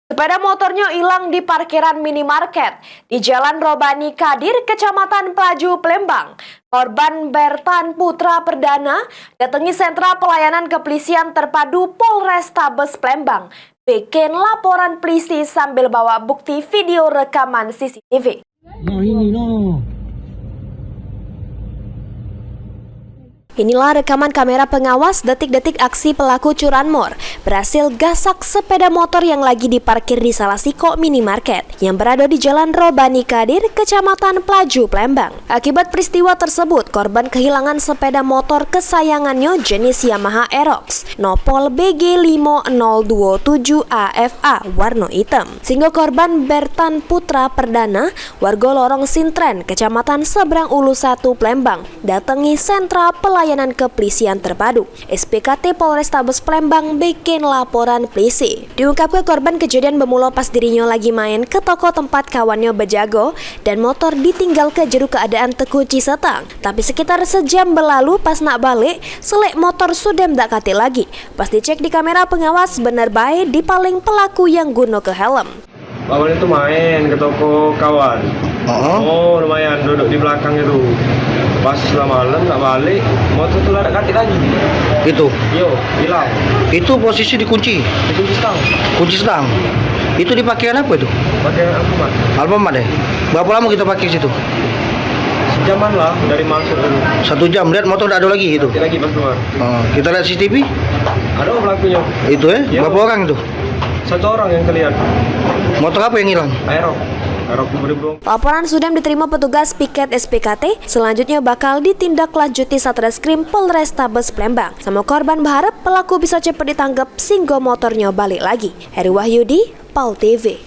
Sepeda motornya hilang di parkiran minimarket di Jalan Robani Kadir, Kecamatan Pelaju, Palembang. Korban Bertan Putra Perdana datangi sentra pelayanan kepolisian terpadu Polrestabes Palembang. Bikin laporan polisi sambil bawa bukti video rekaman CCTV. Nah ini noh. Inilah rekaman kamera pengawas detik-detik aksi pelaku curanmor berhasil gasak sepeda motor yang lagi diparkir di salah siko minimarket yang berada di Jalan Robani Kadir, Kecamatan Pelaju, Palembang. Akibat peristiwa tersebut, korban kehilangan sepeda motor kesayangannya jenis Yamaha Aerox Nopol BG5027AFA warna hitam. Sehingga korban Bertan Putra Perdana, warga Lorong Sintren, Kecamatan Seberang Ulu 1, Palembang, datangi sentra pelayanan kepolisian terpadu. SPKT Polrestabes Palembang bikin laporan polisi. Diungkapkan korban kejadian bermula pas dirinya lagi main ke toko tempat kawannya berjago dan motor ditinggal ke jero keadaan terkunci setang. Tapi sekitar sejam berlalu pas nak balik, selek motor sudah ndak kate lagi. Pas dicek di kamera pengawas, benar baik dipaling pelaku yang guna ke helm. Awalnya itu main ke toko kawan. Oh lumayan, duduk di belakang itu. Pas malam nggak balik, motor tuh ada kaki lagi. Itu. Yo, hilang. Itu posisi dikunci. Dikunci stang. Kunci stang. Itu dipakai apa itu? Pakai Alfamart. Alfamart deh. Berapa lama kita pakai situ? Sejaman lah dari masuk dulu. 1 jam. Lihat motor tidak ada lagi itu. Lagi pas keluar. Kita lihat CCTV. Ada pelakunya. Itu Yo. Berapa orang itu? 1 orang yang terlihat. Motor apa yang hilang? Aerox 2020. Laporan sudah diterima petugas piket SPKT, selanjutnya bakal ditindaklanjuti Satreskrim Polrestabes Palembang. Sama korban berharap pelaku bisa cepat ditangkap sehingga motornya balik lagi. Heri Wahyudi, PAL TV.